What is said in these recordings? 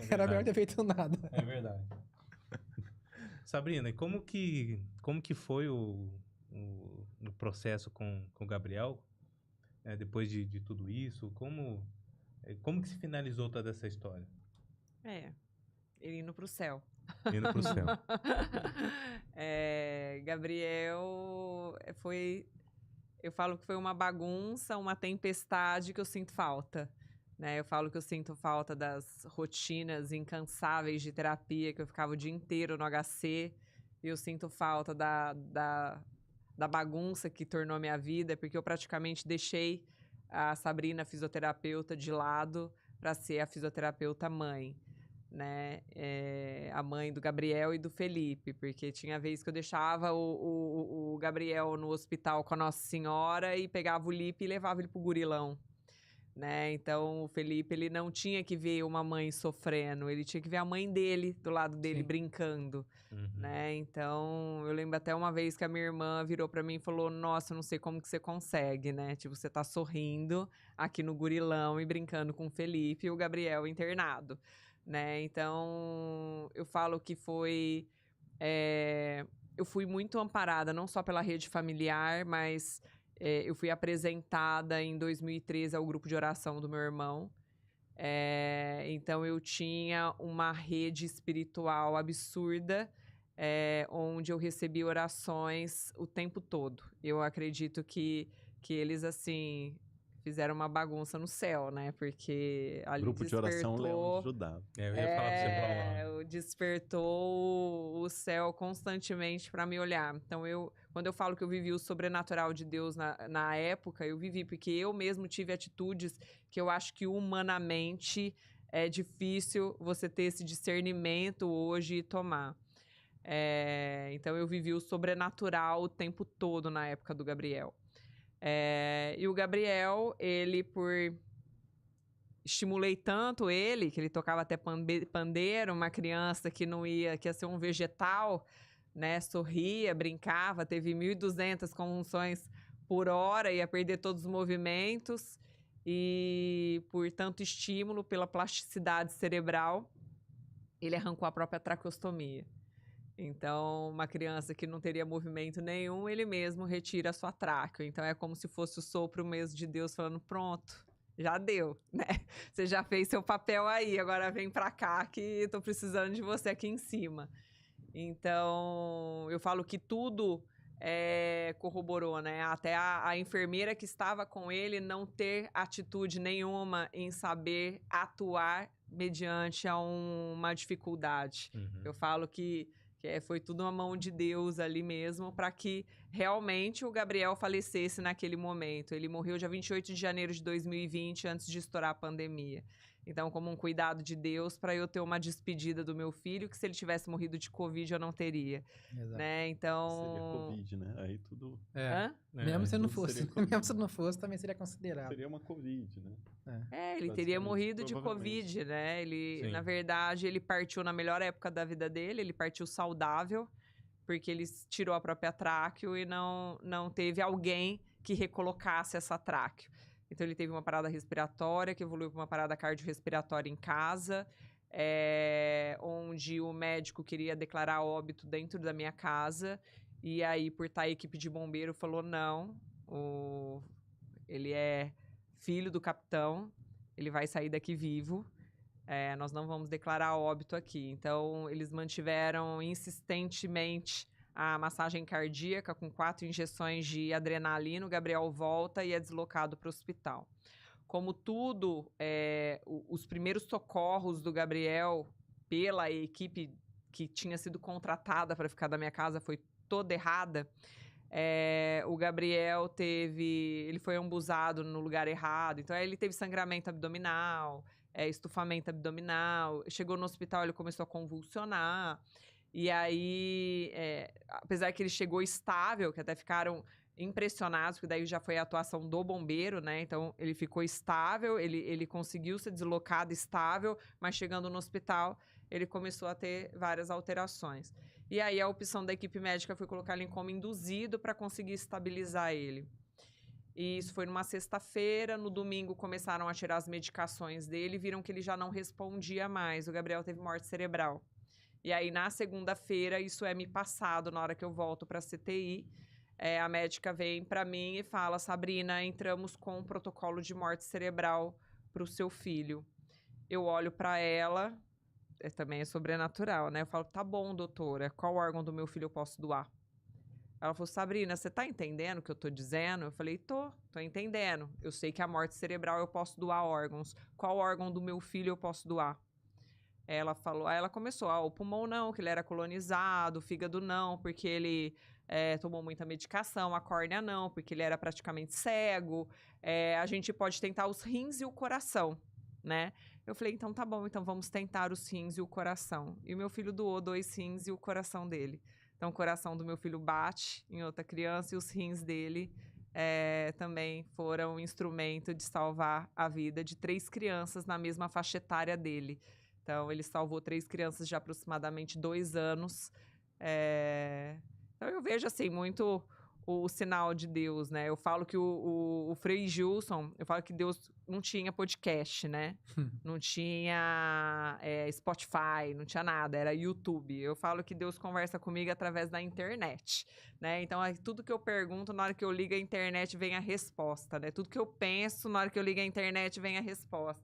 Era melhor ter feito nada. É verdade. Sabrina, e como que foi o processo com o Gabriel, depois de tudo isso? Como que se finalizou toda essa história? Ele indo pro céu. Indo pro céu. Gabriel foi... Eu falo que foi uma bagunça, uma tempestade que eu sinto falta. Né? Eu falo que eu sinto falta das rotinas incansáveis de terapia, que eu ficava o dia inteiro no HC. E eu sinto falta da bagunça que tornou minha vida, porque eu praticamente deixei a Sabrina, fisioterapeuta, de lado para ser a fisioterapeuta mãe. Né? A mãe do Gabriel e do Felipe, porque tinha vez que eu deixava o Gabriel no hospital com a Nossa Senhora e pegava o Lipe e levava ele pro Gurilão. Né? Então, o Felipe, ele não tinha que ver uma mãe sofrendo, ele tinha que ver a mãe dele do lado dele, sim, brincando, né? Então, eu lembro até uma vez que a minha irmã virou pra mim e falou, nossa, eu não sei como que você consegue, né? Tipo, você tá sorrindo aqui no Gurilão e brincando com o Felipe e o Gabriel internado, né? Então, eu falo que foi... eu fui muito amparada, não só pela rede familiar, mas... eu fui apresentada em 2013 ao grupo de oração do meu irmão. Então, eu tinha uma rede espiritual absurda, onde eu recebi orações o tempo todo. Eu acredito que eles, assim, fizeram uma bagunça no céu, né? Porque ali grupo de oração Leão de Judá. Eu ia falar pra você falar. Despertou o céu constantemente para me olhar. Então, quando eu falo que eu vivi o sobrenatural de Deus na época, eu vivi, porque eu mesmo tive atitudes que eu acho que humanamente é difícil você ter esse discernimento hoje e tomar. Então, eu vivi o sobrenatural o tempo todo na época do Gabriel. E o Gabriel, ele estimulei tanto ele, que ele tocava até pandeiro, uma criança que ia ser um vegetal, né? Sorria, brincava, teve 1.200 convulsões por hora, ia perder todos os movimentos. E por tanto estímulo, pela plasticidade cerebral, ele arrancou a própria traqueostomia. Então, uma criança que não teria movimento nenhum, ele mesmo retira a sua tráqueo. Então, é como se fosse o sopro mesmo de Deus falando, pronto, já deu, né? Você já fez seu papel aí, agora vem pra cá que tô precisando de você aqui em cima. Então, eu falo que tudo corroborou, né? Até a enfermeira que estava com ele não ter atitude nenhuma em saber atuar mediante a uma dificuldade. Eu falo que foi tudo uma mão de Deus ali mesmo para que realmente o Gabriel falecesse naquele momento. Ele morreu dia 28 de janeiro de 2020, antes de estourar a pandemia. Então, como um cuidado de Deus para eu ter uma despedida do meu filho, que se ele tivesse morrido de Covid, eu não teria. Exato. Né? Então... Seria Covid, né? Aí tudo... Mesmo se não fosse. Mesmo se não fosse, também seria considerado. Seria uma Covid, né? Ele teria morrido de Covid, né? Ele, na verdade, ele partiu na melhor época da vida dele, ele partiu saudável, porque ele tirou a própria tráqueo e não teve alguém que recolocasse essa tráqueo. Então, ele teve uma parada respiratória, que evoluiu para uma parada cardiorrespiratória em casa, onde o médico queria declarar óbito dentro da minha casa, e aí, por estar a equipe de bombeiro, falou não, ele é filho do capitão, ele vai sair daqui vivo, nós não vamos declarar óbito aqui. Então, eles mantiveram insistentemente a massagem cardíaca com 4 injeções de adrenalina, o Gabriel volta e é deslocado para o hospital. Como tudo, os primeiros socorros do Gabriel pela equipe que tinha sido contratada para ficar da minha casa foi toda errada, o Gabriel ele foi ambusado no lugar errado, então ele teve sangramento abdominal, estufamento abdominal, chegou no hospital, ele começou a convulsionar. E aí, apesar que ele chegou estável, que até ficaram impressionados, porque daí já foi a atuação do bombeiro, né? Então, ele ficou estável, ele conseguiu ser deslocado estável, mas chegando no hospital, ele começou a ter várias alterações. E aí, a opção da equipe médica foi colocar ele em coma induzido para conseguir estabilizar ele. E isso foi numa sexta-feira. No domingo começaram a tirar as medicações dele e viram que ele já não respondia mais. O Gabriel teve morte cerebral. E aí, na segunda-feira, isso é me passado na hora que eu volto para a CTI. A médica vem para mim e fala: Sabrina, entramos com um protocolo de morte cerebral para o seu filho. Eu olho para ela, também é sobrenatural, né? Eu falo: tá bom, doutora, qual órgão do meu filho eu posso doar? Ela falou: Sabrina, você tá entendendo o que eu tô dizendo? Eu falei: tô entendendo. Eu sei que a morte cerebral eu posso doar órgãos. Qual órgão do meu filho eu posso doar? Ela falou, aí ela começou: o pulmão não, que ele era colonizado, o fígado não, porque ele tomou muita medicação, a córnea não, porque ele era praticamente cego. A gente pode tentar os rins e o coração, né? Eu falei: então tá bom, então vamos tentar os rins e o coração. E o meu filho doou 2 rins e o coração dele. Então, o coração do meu filho bate em outra criança e os rins dele também foram um instrumento de salvar a vida de 3 crianças na mesma faixa etária dele. Então, ele salvou 3 crianças de aproximadamente 2 anos. Então, eu vejo, assim, muito o sinal de Deus, né? Eu falo que o Frei Gilson, eu falo que Deus não tinha podcast, né? Não tinha Spotify, não tinha nada, era YouTube. Eu falo que Deus conversa comigo através da internet, né? Então, tudo que eu pergunto, na hora que eu ligo a internet, vem a resposta, né? Tudo que eu penso, na hora que eu ligo a internet, vem a resposta.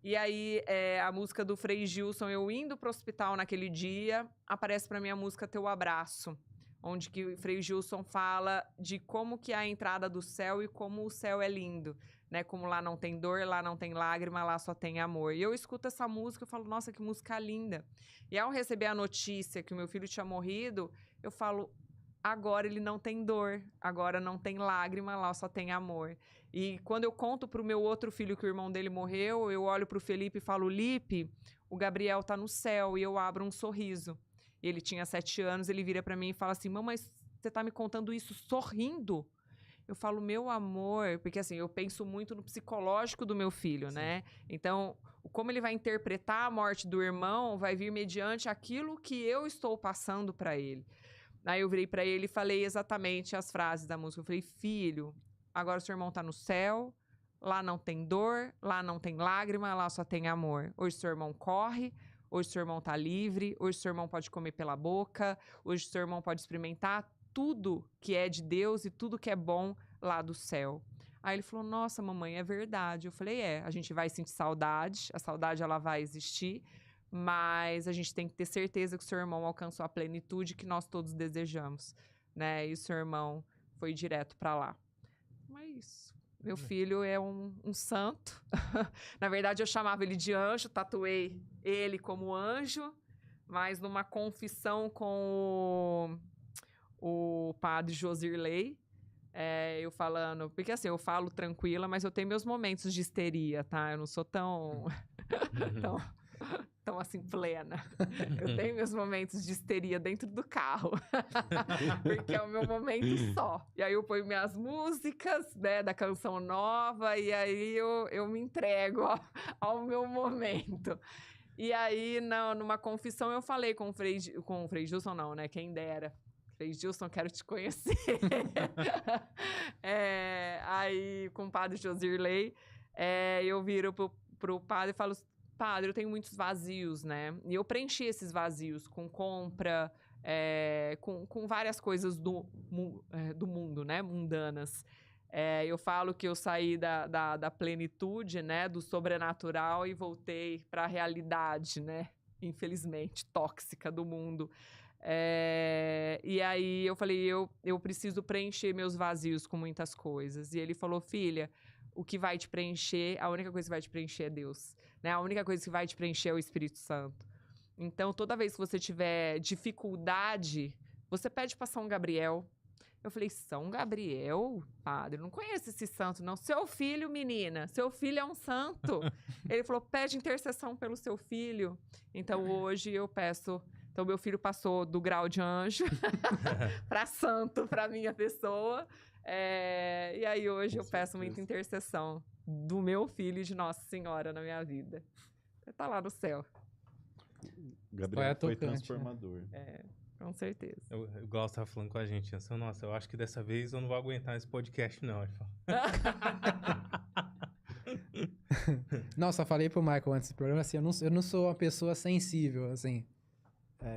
E aí, a música do Frei Gilson, eu indo pro hospital naquele dia, aparece pra mim a música Teu Abraço, onde que o Frei Gilson fala de como que é a entrada do céu e como o céu é lindo, né? Como lá não tem dor, lá não tem lágrima, lá só tem amor. E eu escuto essa música, eu falo: nossa, que música linda. E ao receber a notícia que o meu filho tinha morrido, eu falo: agora ele não tem dor, agora não tem lágrima, lá só tem amor. E quando eu conto pro meu outro filho que o irmão dele morreu, eu olho pro Felipe e falo: Lipe, o Gabriel tá no céu, e eu abro um sorriso. Ele tinha 7 anos, ele vira pra mim e fala assim: mamãe, você tá me contando isso sorrindo? Eu falo: meu amor, porque assim, eu penso muito no psicológico do meu filho, sim, né? Então, como ele vai interpretar a morte do irmão vai vir mediante aquilo que eu estou passando pra ele. Aí eu virei pra ele e falei exatamente as frases da música. Eu falei: filho, agora o seu irmão tá no céu, lá não tem dor, lá não tem lágrima, lá só tem amor. Hoje seu irmão corre, hoje seu irmão tá livre, hoje seu irmão pode comer pela boca, hoje seu irmão pode experimentar tudo que é de Deus e tudo que é bom lá do céu. Aí ele falou: nossa, mamãe, é verdade. Eu falei: a gente vai sentir saudade, a saudade ela vai existir, mas a gente tem que ter certeza que o seu irmão alcançou a plenitude que nós todos desejamos, né? E o seu irmão foi direto para lá. Mas é isso. Meu filho é um santo. Na verdade, eu chamava ele de anjo, tatuei ele como anjo, mas numa confissão com o padre Josirley, eu falando... Porque assim, eu falo tranquila, mas eu tenho meus momentos de histeria, tá? Eu não sou tão assim, plena. Eu tenho meus momentos de histeria dentro do carro. Porque é o meu momento só. E aí eu ponho minhas músicas, né, da canção nova, e aí eu me entrego ao meu momento. E aí, numa confissão, eu falei com o Frei Gilson, não, né? Quem dera. Frei Gilson, quero te conhecer. Aí, com o padre Josirley, eu viro pro padre e falo: padre, eu tenho muitos vazios, né? E eu preenchi esses vazios com compra, com várias coisas do mundo, né? Mundanas. Eu falo que eu saí da plenitude, né? Do sobrenatural e voltei para a realidade, né? Infelizmente, tóxica do mundo. E aí eu falei: eu preciso preencher meus vazios com muitas coisas. E ele falou: filha, o que vai te preencher, a única coisa que vai te preencher é Deus. Né? A única coisa que vai te preencher é o Espírito Santo. Então, toda vez que você tiver dificuldade, você pede para São Gabriel. Eu falei: São Gabriel? Padre, eu não conheço esse santo, não. Seu filho, menina, seu filho é um santo. Ele falou: pede intercessão pelo seu filho. Então, hoje eu peço... Então, meu filho passou do grau de anjo para santo, para minha pessoa. E aí, hoje eu peço muita intercessão do meu filho e de Nossa Senhora na minha vida. Você tá lá no céu. Gabriel foi transformador. Com certeza. O Glaucio estava falando com a gente, assim, nossa, eu acho que dessa vez eu não vou aguentar esse podcast, não. Ele falou. Não, só falei pro Michael antes do programa, assim, eu não sou uma pessoa sensível, assim.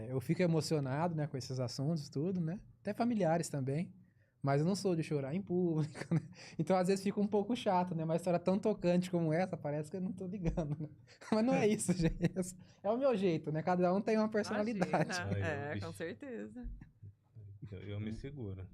Eu fico emocionado, né, com esses assuntos, tudo, né? Até familiares também. Mas eu não sou de chorar em público, né? Então, às vezes, fica um pouco chato, né? Uma história tão tocante como essa, parece que eu não tô ligando, né? Mas não é isso, gente. É o meu jeito, né? Cada um tem uma personalidade. Imagina. Ai, Com bicho. certeza. Eu me seguro.